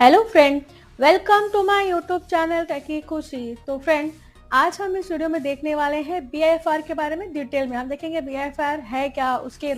Hello friend, welcome to my YouTube channel techy Khushi. तो friend, आज हम इस वीडियो में देखने वाले हैं बीआईएफआर के बारे में। डिटेल में हम देखेंगे बीआईएफआर है क्या, उसके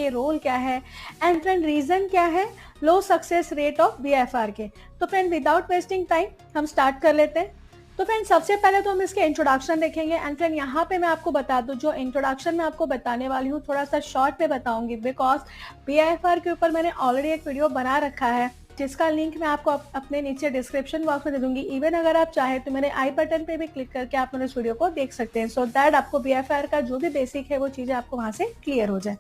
रोल क्या है एंड फ्रेंड रीजन क्या है लो सक्सेस रेट ऑफ बीआईएफआर के। तो फ्रेंड, विदाउट वेस्टिंग टाइम हम स्टार्ट कर लेते हैं। तो फ्रेंड, सबसे पहले तो हम इसके इंट्रोडक्शन देखेंगे एंड फ्रेंड यहाँ पे मैं आपको बता दूं, जो इंट्रोडक्शन मैं आपको बताने वाली हूँ थोड़ा सा शॉर्ट में बताऊंगी, बिकॉज बीआईएफआर के ऊपर मैंने ऑलरेडी एक वीडियो बना रखा है जिसका लिंक मैं आपको अपने नीचे डिस्क्रिप्शन बॉक्स में दे दूंगी। इवन अगर आप चाहे तो मेरे आई बटन पे भी क्लिक करके आप मेरे इस वीडियो को देख सकते हैं, सो दैट आपको बीआईएफआर का जो भी बेसिक है वो चीजें आपको वहां से क्लियर हो जाए।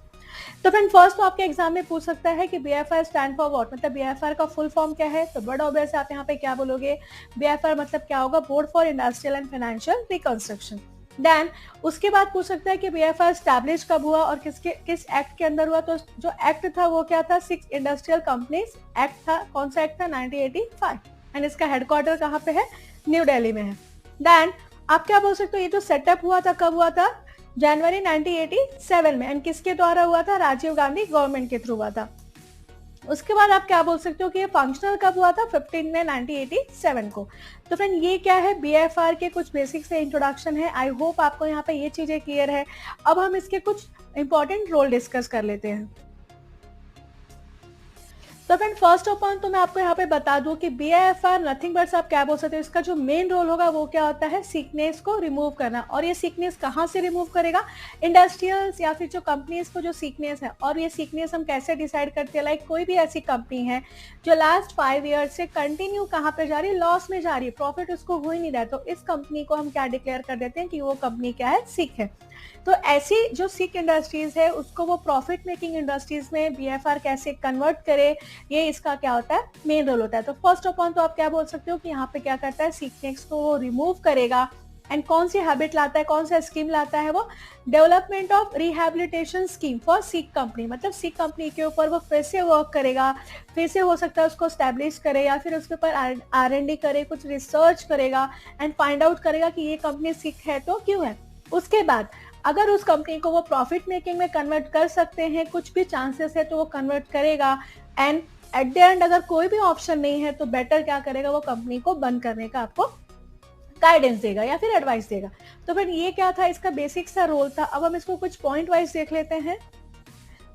तो फ्रेंड, फर्स्ट तो आपके एग्जाम में पूछ सकता है कि बीआईएफआर स्टैंड फॉर व्हाट, मतलब बीआईएफआर का फुल फॉर्म क्या है। तो बड़ा ऑब्वियस है, आप यहाँ पे क्या बोलोगे, बीआईएफआर मतलब क्या होगा, board for industrial and financial reconstruction. Then उसके बाद पूछ सकता है कि बीआईएफआर स्टैब्लिश कब हुआ और किस एक्ट के अंदर हुआ। तो जो एक्ट था वो क्या था, 6 इंडस्ट्रियल कंपनीज एक्ट था। कौन सा एक्ट था, 1985। एंड इसका हेडक्वार्टर कहाँ पे है, न्यू दिल्ली में है। देन आप क्या बोल सकते हो, ये जो सेटअप हुआ था कब हुआ था, जनवरी 1987 में। एंड किसके द्वारा हुआ था, राजीव गांधी गवर्नमेंट के थ्रू हुआ था। उसके बाद आप क्या बोल सकते हो कि ये फंक्शनल कब हुआ था, 15 में 1987 को। तो फ्रेंड, ये क्या है, बीआईएफआर के कुछ बेसिक से इंट्रोडक्शन है। आई होप आपको यहाँ पे ये चीजें क्लियर है। अब हम इसके कुछ इंपॉर्टेंट रोल डिस्कस कर लेते हैं। तो फ्रेंड, फर्स्ट ऑफ ऑल तो मैं आपको यहाँ पे बता दूं कि बीआईएफआर नथिंग बट आप क्या बोल सकते हो, इसका जो मेन रोल होगा वो क्या होता है, सिकनेस को रिमूव करना। और ये सिकनेस कहाँ से रिमूव करेगा, इंडस्ट्रियल्स या फिर जो कंपनीज को जो सिकनेस है। और ये सिकनेस हम कैसे डिसाइड करते हैं, लाइक कोई भी ऐसी कंपनी है जो लास्ट 5 ईयर से कंटिन्यू कहाँ पे जा रही है, लॉस में जा रही है, प्रॉफिट उसको हो ही नहीं रहा है, तो इस कंपनी को हम क्या डिक्लेयर कर देते हैं कि वो कंपनी क्या है, सिक है। तो ऐसी जो सिक इंडस्ट्रीज है उसको वो प्रॉफिट मेकिंग इंडस्ट्रीज में बीआईएफआर कैसे कन्वर्ट करे, ये इसका क्या होता है, मेन रोल होता है। तो फर्स्ट ऑफ ऑल तो आप क्या बोल सकते हो कि यहाँ पे क्या करता है, सिकनेस को वो रिमूव करेगा। एंड कौन सी हैबिट लाता है, कौन सा स्कीम लाता है वो, development of rehabilitation scheme for sick company. मतलब सिक कंपनी के ऊपर वो फिर से वर्क करेगा, फिर से हो सकता है उसको स्टैब्लिश करे या फिर उसके ऊपर R&D करे, कुछ रिसर्च करेगा एंड फाइंड आउट करेगा कि ये कंपनी सिक है तो क्यों है। उसके बाद अगर उस कंपनी को वो प्रॉफिट मेकिंग में कन्वर्ट कर सकते हैं, कुछ भी चांसेस है तो वो कन्वर्ट करेगा। एंड एट द एंड अगर कोई भी ऑप्शन नहीं है तो बेटर क्या करेगा, वो कंपनी को बंद करने का आपको गाइडेंस देगा या फिर एडवाइस देगा। तो फिर ये क्या था, इसका बेसिक सा रोल था। अब हम इसको कुछ पॉइंट वाइज देख लेते हैं।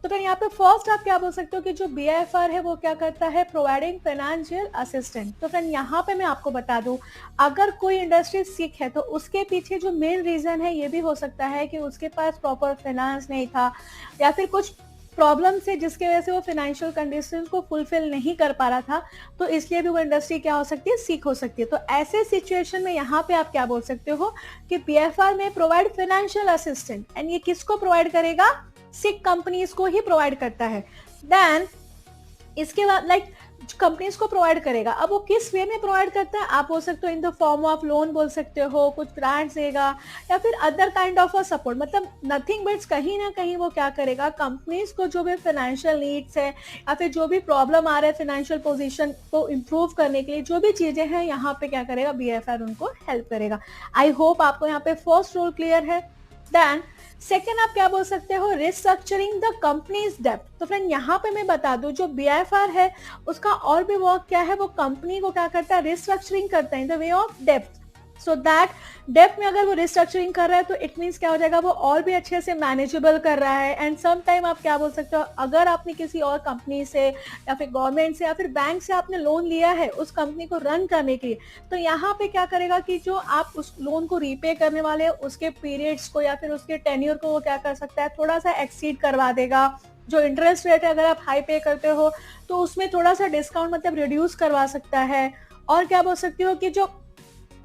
तो फिर यहाँ पे फर्स्ट आप क्या बोल सकते हो कि जो बीआईएफआर है वो क्या करता है, प्रोवाइडिंग फाइनेंशियल असिस्टेंट। तो फ्रेंड, यहाँ पे मैं आपको बता दूं, अगर कोई इंडस्ट्री सिक है तो उसके पीछे जो मेन रीजन है ये भी हो सकता है कि उसके पास प्रॉपर फाइनेंस नहीं था या फिर कुछ प्रॉब्लम से जिसकी वजह से वो फाइनेंशियल कंडीशंस को फुलफिल नहीं कर पा रहा था, तो इसलिए भी वो इंडस्ट्री क्या हो सकती है, सिक हो सकती है। तो ऐसे सिचुएशन में यहाँ पे आप क्या बोल सकते हो कि बीआईएफआर में प्रोवाइड फाइनेंशियल असिस्टेंट। एंड ये किसको प्रोवाइड करेगा, सिक कंपनीज को ही प्रोवाइड करता है। देन इसके बाद लाइक कंपनीज को प्रोवाइड करेगा। अब वो किस वे में प्रोवाइड करता है, आप बोल सकते हो in the form of loan बोल सकते हो, कुछ ग्रांट्स देगा या फिर other kind of a support. मतलब नथिंग बट कहीं ना कहीं वो क्या करेगा, कंपनीज को जो भी फाइनेंशियल नीड्स है या फिर जो भी प्रॉब्लम आ रहा है फाइनेंशियल पोजीशन को इम्प्रूव करने के लिए, जो भी चीजें हैं यहाँ पे क्या करेगा, बीआईएफआर उनको हेल्प करेगा। आई होप आपको यहाँ पे फर्स्ट रोल क्लियर है। देन सेकेंड आप क्या बोल सकते हो, रिस्ट्रक्चरिंग द कंपनीज डेप्थ। तो फ्रेंड, यहाँ पे मैं बता दूं, जो बीआईएफआर है उसका और भी वर्क क्या है, वो कंपनी को क्या करता है, रिस्ट्रक्चरिंग करता है in the way of depth. So that depth में अगर वो रिस्ट्रक्चरिंग कर रहा है तो इट मीन्स क्या हो जाएगा, वो और भी अच्छे से मैनेजेबल कर रहा है। एंड सम टाइम आप क्या बोल सकते हो, अगर आपने किसी और कंपनी से या फिर गवर्नमेंट से या फिर बैंक से आपने लोन लिया है उस कंपनी को रन करने के लिए, तो यहाँ पे क्या करेगा कि जो आप उस लोन को रीपे करने वाले उसके पीरियड्स को या फिर उसके टेन्योर को वो क्या कर सकता है, थोड़ा सा एक्सीड करवा देगा। जो इंटरेस्ट रेट है अगर आप हाई पे करते हो तो उसमें थोड़ा सा डिस्काउंट मतलब रिड्यूस करवा सकता है। और क्या बोल सकती हो कि जो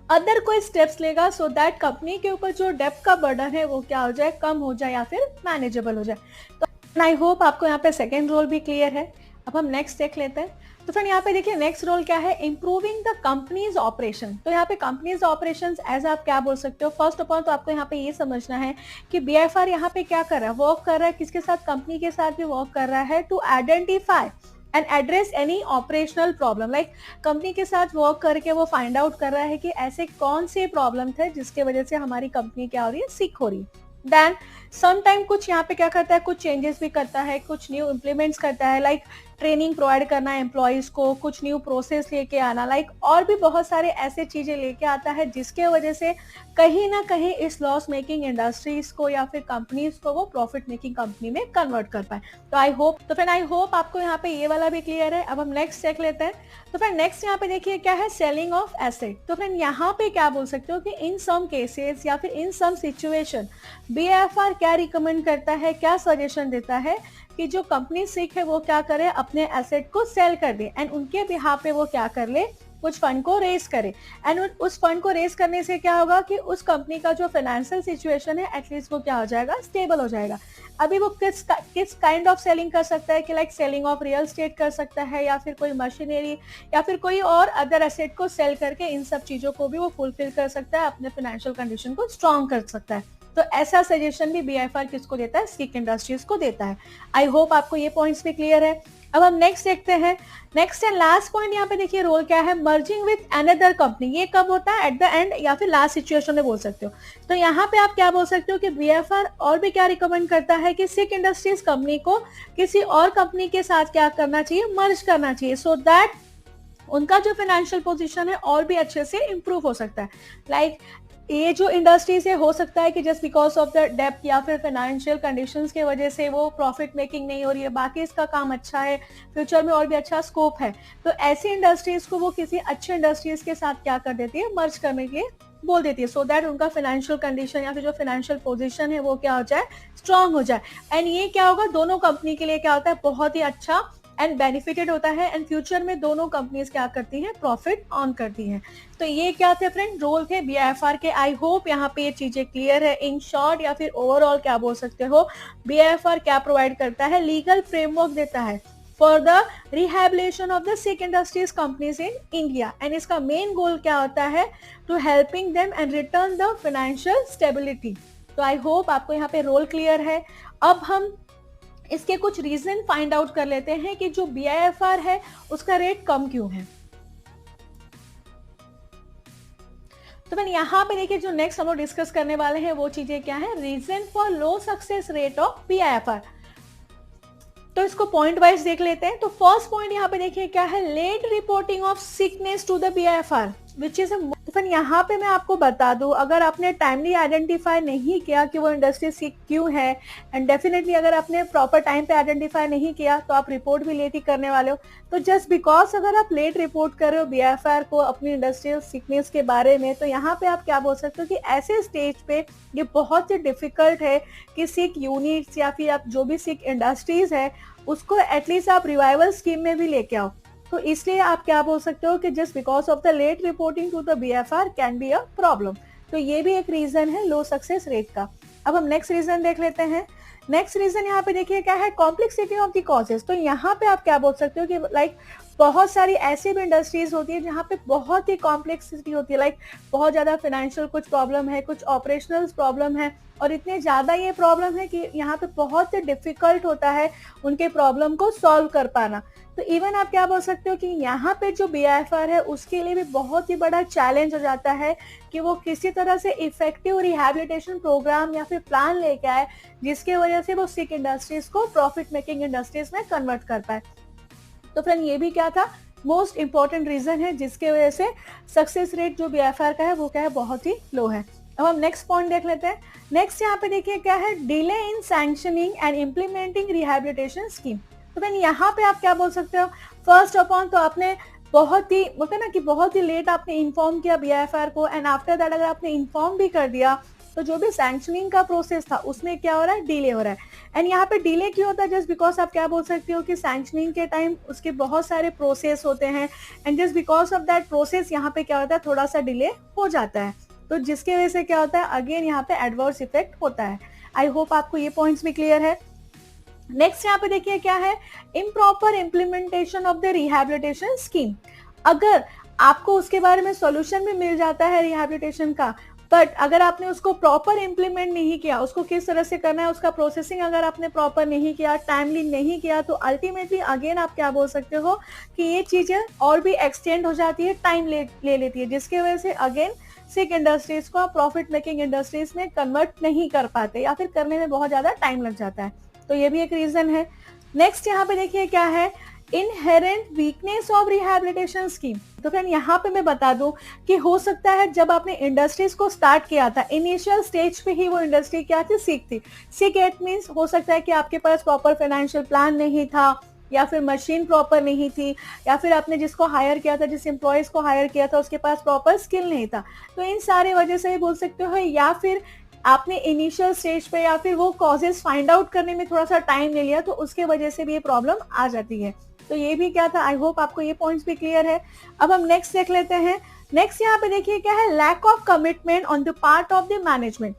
अदर कोई स्टेप्स लेगा सो दैट कंपनी के ऊपर जो डेप्थ का बर्डन है वो क्या हो जाए, कम हो जाए या फिर मैनेजेबल हो जाए। तो आई होप आपको यहाँ पे सेकेंड रोल भी क्लियर है। अब हम नेक्स्ट देख लेते हैं। तो फ्रेंड, यहाँ पे देखिए नेक्स्ट रोल क्या है, इंप्रूविंग द कंपनीज ऑपरेशन। तो यहाँ पे कंपनीज ऑपरेशन एज आप क्या बोल सकते हो, फर्स्ट ऑफ ऑल तो आपको यहाँ पे ये समझना है कि बीआईएफआर यहाँ पे क्या कर रहा है, वर्क कर रहा है किसके साथ, कंपनी के साथ भी वर्क कर रहा है to identify and address any operational problem. Like company के साथ वर्क करके वो फाइंड आउट कर रहा है कि ऐसे कौन से प्रॉब्लम थे जिसके वजह से हमारी कंपनी क्या हो रही है, सिक हो रही है। देन सम टाइम कुछ यहाँ पे क्या करता है, कुछ चेंजेस भी करता है, कुछ न्यू इम्प्लीमेंट्स करता है। लाइक ट्रेनिंग प्रोवाइड करना एम्प्लॉयज को, कुछ न्यू प्रोसेस लेके आना, लाइक और भी बहुत सारे ऐसे चीजें लेके आता है जिसके वजह से कहीं ना कहीं इस लॉस मेकिंग इंडस्ट्रीज को या फिर कंपनीज को वो प्रॉफिट मेकिंग कंपनी में कन्वर्ट कर पाए। तो फ्रेंड आई होप आपको यहाँ पे ये वाला भी क्लियर है। अब हम नेक्स्ट चेक लेते हैं। तो फ्रेंड नेक्स्ट यहाँ पे देखिए क्या है, सेलिंग ऑफ एसेट। तो फ्रेंड यहाँ पे क्या बोल सकते हो कि इन सम केसेस या फिर इन सम सिचुएशन बीएफआर क्या रिकमेंड करता है, क्या सजेशन देता है कि जो कंपनी सीख है वो क्या करे, अपने एसेट को सेल कर दे एंड उनके बिहाफ पे वो क्या कर ले, कुछ फंड को रेस करे। एंड उस फंड को रेस करने से क्या होगा कि उस कंपनी का जो फाइनेंशियल सिचुएशन है एटलीस्ट वो क्या हो जाएगा, स्टेबल हो जाएगा। अभी वो किस काइंड ऑफ सेलिंग कर सकता है कि like selling of real estate कर सकता है या फिर कोई मशीनरी या फिर कोई और अदर एसेट को सेल करके इन सब चीजों को भी वो फुलफिल कर सकता है, अपने फाइनेंशियल कंडीशन को स्ट्रॉन्ग कर सकता है। तो ऐसा सजेशन भी बीएफआर किसको देता है, सिक इंडस्ट्रीज को देता है। आई होप आपको ये पॉइंट्स भी क्लियर है। अब हम नेक्स्ट देखते हैं। नेक्स्ट एंड लास्ट पॉइंट यहाँ पे देखिए रोल क्या है, मर्जिंग विथ अनदर कंपनी। ये कब होता है, एट द एंड या फिर लास्ट सिचुएशन में बोल सकते हो। तो यहाँ पे आप क्या बोल सकते हो कि बीएफआर और भी क्या रिकमेंड करता है कि सिक इंडस्ट्रीज कंपनी को किसी और कंपनी के साथ क्या करना चाहिए, मर्ज करना चाहिए, सो दैट उनका जो फाइनेंशियल पोजीशन है और भी अच्छे से इंप्रूव हो सकता है। लाइक ये जो इंडस्ट्रीज है हो सकता है कि just because of the depth या फिर फाइनेंशियल कंडीशंस के वजह से वो प्रॉफिट मेकिंग नहीं हो रही है, बाकी इसका काम अच्छा है, फ्यूचर में और भी अच्छा स्कोप है, तो ऐसी इंडस्ट्रीज को वो किसी अच्छे इंडस्ट्रीज के साथ क्या कर देती है, मर्ज करने के लिए बोल देती है, सो दैट उनका फाइनेंशियल कंडीशन या फिर जो फाइनेंशियल पोजीशन है वो क्या हो जाए, स्ट्रांग हो जाए। एंड ये क्या होगा, दोनों कंपनी के लिए क्या होता है, बहुत ही अच्छा एंड बेनिफिटेड होता है एंड फ्यूचर में दोनों कंपनीज क्या करती हैं, प्रॉफिट ऑन करती हैं। तो ये क्या थे फ्रेंड, रोल थे बीएफआर के। आई होप यहाँ पे ये चीजें क्लियर है। इन शॉर्ट या फिर ओवरऑल क्या बोल सकते हो, बीएफआर क्या प्रोवाइड करता है, लीगल फ्रेमवर्क देता है for the rehabilitation of the sick industries companies in India. And इसका मेन गोल क्या होता है, to helping them and return the financial stability. तो आई होप आपको यहाँ पे रोल क्लियर है। अब हम इसके कुछ रीजन फाइंड आउट कर लेते हैं कि जो बीआईएफआर है उसका रेट कम क्यों है। तो मैंने यहाँ पे देखिए जो नेक्स्ट हम लोग डिस्कस करने वाले हैं वो चीजें क्या है, reason for low success rate of BIFR. तो इसको पॉइंट वाइज देख लेते हैं। तो फर्स्ट पॉइंट यहाँ पे देखिए क्या है, late reporting of sickness to the BIFR which is फिर यहाँ पे मैं आपको बता दूं, अगर आपने टाइमली आइडेंटिफाई नहीं किया कि वो इंडस्ट्री सिक क्यों है, एंड डेफिनेटली अगर आपने प्रॉपर टाइम पे आइडेंटिफाई नहीं किया तो आप रिपोर्ट भी लेट ही करने वाले हो। तो जस्ट बिकॉज अगर आप लेट रिपोर्ट कर रहे हो बीआईएफआर को अपनी इंडस्ट्रियल सिकनेस के बारे में, तो यहाँ पे आप क्या बोल सकते हो कि ऐसे स्टेज पे ये बहुत ही डिफिकल्ट है कि सिक यूनिट्स या फिर आप जो भी सिक इंडस्ट्रीज है उसको एटलीस्ट आप रिवाइवल स्कीम में भी लेके आओ। तो इसलिए आप क्या बोल सकते हो कि just because of the late reporting to the BFR can be a problem. तो ये भी एक रीजन है लो सक्सेस रेट का। अब हम नेक्स्ट रीजन देख लेते हैं। नेक्स्ट रीजन यहाँ पे देखिए क्या है, कॉम्प्लेक्सिटी ऑफ द कॉजेस। तो यहाँ पे आप क्या बोल सकते हो कि लाइक बहुत सारी ऐसी भी इंडस्ट्रीज होती है जहाँ पे बहुत ही कॉम्प्लेक्सिटी होती है, लाइक बहुत ज्यादा फाइनेंशियल कुछ प्रॉब्लम है, कुछ ऑपरेशनल प्रॉब्लम है, और इतने ज्यादा ये प्रॉब्लम है कि यहाँ पे बहुत ही डिफिकल्ट होता है उनके प्रॉब्लम को सॉल्व कर पाना। तो इवन आप क्या बोल सकते हो कि यहाँ पे जो बीआईएफआर है उसके लिए भी बहुत ही बड़ा चैलेंज हो जाता है कि वो किसी तरह से इफेक्टिव रिहैबिलिटेशन प्रोग्राम या फिर प्लान लेके आए जिसके वजह से वो सिक इंडस्ट्रीज को प्रॉफिट मेकिंग इंडस्ट्रीज में कन्वर्ट कर पाए। तो फ्रेंड ये भी क्या था, मोस्ट इंपॉर्टेंट रीजन है जिसके वजह से सक्सेस रेट जो बीआईएफआर का है वो क्या है, बहुत ही लो है। अब हम नेक्स्ट पॉइंट देख लेते हैं। नेक्स्ट यहाँ पे देखिए क्या है, delay in sanctioning and implementing rehabilitation scheme. तो फ्रेंड यहाँ पे आप क्या बोल सकते हो, फर्स्ट ऑफ ऑल तो आपने बहुत ही बोलते हैं ना कि बहुत ही लेट आपने इन्फॉर्म किया बीआईएफआर को, एंड आफ्टर दैट अगर आपने इन्फॉर्म भी कर दिया तो जो भी सैंक्शनिंग का प्रोसेस था उसमें क्या हो रहा है, डिले हो रहा है। एंड यहाँ पे डिले क्यों होता है, जस्ट बिकॉज आप क्या बोल सकते हो कि सैंक्शनिंग के टाइम उसके बहुत सारे प्रोसेस होते हैं, and just because of that process यहाँ पे क्या होता है, थोड़ा सा डिले हो जाता है, तो जिसके वजह से क्या होता है, अगेन यहाँ पे एडवर्स इफेक्ट होता है। आई होप आपको ये पॉइंट्स भी क्लियर है। नेक्स्ट यहाँ पे देखिए क्या है, improper implementation of the rehabilitation scheme. अगर आपको उसके बारे में सॉल्यूशन भी मिल जाता है रिहैबिलिटेशन का, बट अगर आपने उसको प्रॉपर इम्प्लीमेंट नहीं किया, उसको किस तरह से करना है, उसका प्रोसेसिंग अगर आपने प्रॉपर नहीं किया, टाइमली नहीं किया, तो अल्टीमेटली अगेन आप क्या बोल सकते हो कि ये चीजें और भी एक्सटेंड हो जाती है, टाइम ले लेती है, जिसकी वजह से अगेन सिक इंडस्ट्रीज को प्रॉफिट मेकिंग इंडस्ट्रीज में कन्वर्ट नहीं कर पाते या फिर करने में बहुत ज्यादा टाइम लग जाता है। तो ये भी एक रीजन है। नेक्स्ट यहाँ पे देखिए क्या है, inherent weakness of rehabilitation scheme. तो फ्रेंड यहाँ पे मैं बता दूं कि हो सकता है जब आपने इंडस्ट्रीज को स्टार्ट किया था, इनिशियल स्टेज पे ही वो इंडस्ट्री क्या थी, सिक थी। सिक इट मीन्स हो सकता है कि आपके पास प्रॉपर फाइनेंशियल प्लान नहीं था, या फिर मशीन प्रॉपर नहीं थी, या फिर आपने जिसको हायर किया था, जिस एम्प्लॉयज को हायर किया था, उसके पास प्रॉपर स्किल नहीं था। तो इन सारे वजह से बोल सकते हो, या फिर आपने इनिशियल स्टेज पे या फिर वो कॉजेज फाइंड आउट करने में थोड़ा सा टाइम ले लिया, तो उसके वजह से भी ये प्रॉब्लम आ जाती है। तो ये भी क्या था, आई होप आपको ये पॉइंट्स भी क्लियर है। अब हम नेक्स्ट देख लेते हैं। नेक्स्ट यहाँ पे देखिए क्या है, lack of commitment on the part of the management.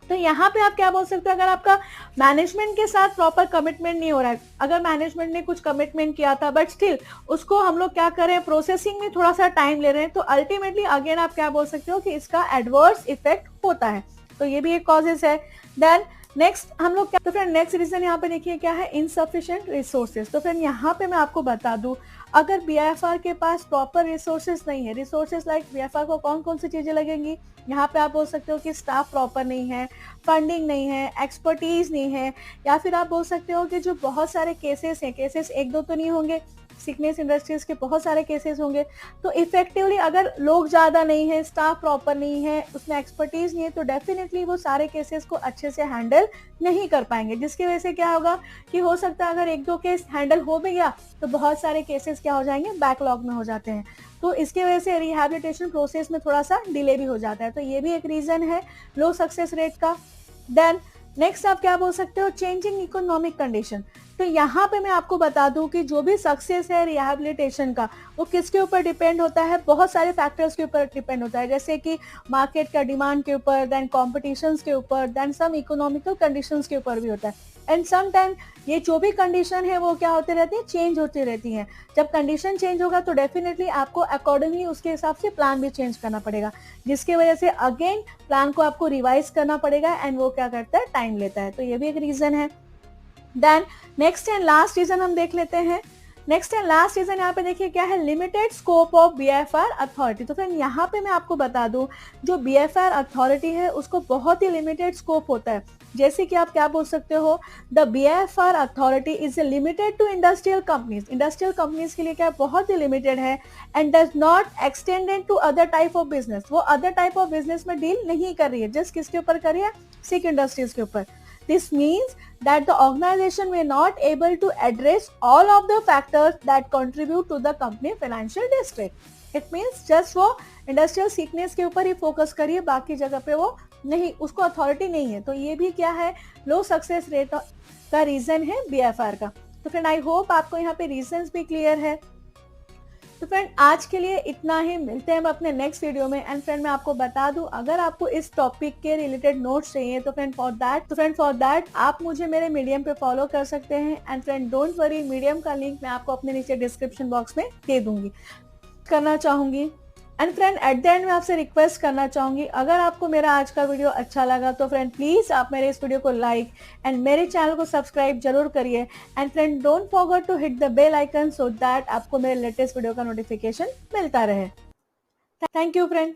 तो यहाँ पे आप क्या बोल सकते हो, अगर आपका मैनेजमेंट के साथ प्रॉपर कमिटमेंट नहीं हो रहा है, अगर मैनेजमेंट ने कुछ कमिटमेंट किया था बट स्टिल उसको हम लोग क्या कर रहे हैं, प्रोसेसिंग में थोड़ा सा टाइम ले रहे हैं, तो अल्टीमेटली अगेन आप क्या बोल सकते हो कि इसका एडवर्स इफेक्ट होता है। तो ये भी एक कॉजेस है। देन नेक्स्ट हम लोग क्या, तो फ्रेंड नेक्स्ट रीजन यहाँ पे देखिए क्या है, इनसफिशिएंट रिसोर्सेज। तो फ्रेंड यहाँ पे मैं आपको बता दूं, अगर बीएफआर के पास प्रॉपर रिसोर्सेज नहीं है, रिसोर्सेज लाइक बीएफआर को कौन कौन सी चीजें लगेंगी, यहाँ पे आप बोल सकते हो कि स्टाफ प्रॉपर नहीं है, फंडिंग नहीं है, एक्सपर्टीज नहीं है, या फिर आप बोल सकते हो कि जो बहुत सारे केसेस हैं, केसेस एक दो तो नहीं होंगे, सिकनेस इंडस्ट्रीज के बहुत सारे केसेस होंगे। तो इफेक्टिवली अगर लोग ज़्यादा नहीं है, स्टाफ प्रॉपर नहीं है, उसमें एक्सपर्टीज नहीं है, तो डेफिनेटली वो सारे केसेस को अच्छे से हैंडल नहीं कर पाएंगे, जिसकी वजह से क्या होगा कि हो सकता है अगर एक दो केस हैंडल हो भी गया तो बहुत सारे केसेस क्या हो जाएंगे, बैकलॉग में हो जाते हैं। तो इसके वजह से रिहैबिलिटेशन प्रोसेस में थोड़ा सा डिले भी हो जाता है। तो ये भी एक रीजन है लो सक्सेस रेट का। देन नेक्स्ट आप क्या बोल सकते हो, चेंजिंग इकोनॉमिक कंडीशन। तो यहाँ पे मैं आपको बता दूं कि जो भी सक्सेस है रिहैबिलिटेशन का, वो किसके ऊपर डिपेंड होता है, बहुत सारे फैक्टर्स के ऊपर डिपेंड होता है, जैसे कि मार्केट का डिमांड के ऊपर, देन कॉम्पिटिशन्स के ऊपर, देन सम इकोनॉमिकल कंडीशंस के ऊपर भी होता है। एंड सम टाइम ये जो भी कंडीशन है वो क्या होती रहती है, चेंज होती रहती है। जब कंडीशन चेंज होगा तो डेफिनेटली आपको अकॉर्डिंगली उसके हिसाब से प्लान भी चेंज करना पड़ेगा, जिसकी वजह से अगेन प्लान को आपको रिवाइज करना पड़ेगा, एंड वो क्या करता है, टाइम लेता है। तो ये भी एक रीजन है। Then next and last reason हम देख लेते हैं। नेक्स्ट एंड लास्ट रीजन यहाँ पे देखिए क्या है, लिमिटेड स्कोप ऑफ बीएफआर अथॉरिटी। तो फ्रेंड यहाँ पे मैं आपको बता दूं, जो बीएफआर अथॉरिटी है उसको बहुत ही लिमिटेड स्कोप होता है। जैसे कि आप क्या बोल सकते हो, the BFR authority is limited to industrial companies. Industrial companies के लिए क्या बहुत ही लिमिटेड है, and does not extended to other type of business. वो अदर टाइप ऑफ बिजनेस में डील नहीं कर रही है, जस्ट किसके ऊपर कर रही है, सिक इंडस्ट्रीज के ऊपर। This means that the organization may not able to address all of the factors that contribute to the company financial district. It means just वो इंडस्ट्रियल सिकनेस के ऊपर ही फोकस करिए, बाकी जगह पे वो नहीं, उसको अथॉरिटी नहीं है। तो ये भी क्या है, लो सक्सेस रेट का रीजन है बीएफआर का। तो फ्रेंड आई होप आपको यहाँ पे रीजंस भी क्लियर है। तो फ्रेंड आज के लिए इतना ही, मिलते हैं हम अपने नेक्स्ट वीडियो में। एंड फ्रेंड मैं आपको बता दूं, अगर आपको इस टॉपिक के रिलेटेड नोट्स चाहिए तो फ्रेंड फॉर दैट आप मुझे मेरे मीडियम पे फॉलो कर सकते हैं। And friend don't worry, medium का लिंक मैं आपको अपने नीचे डिस्क्रिप्शन बॉक्स में दे दूंगी, करना चाहूंगी। And friend at the end मैं आपसे रिक्वेस्ट करना चाहूंगी, अगर आपको मेरा आज का वीडियो अच्छा लगा तो फ्रेंड प्लीज आप मेरे इस वीडियो को लाइक एंड मेरे चैनल को सब्सक्राइब जरूर करिए। And friend don't forget to hit the bell icon so that आपको मेरे लेटेस्ट वीडियो का नोटिफिकेशन मिलता रहे। Thank you friend.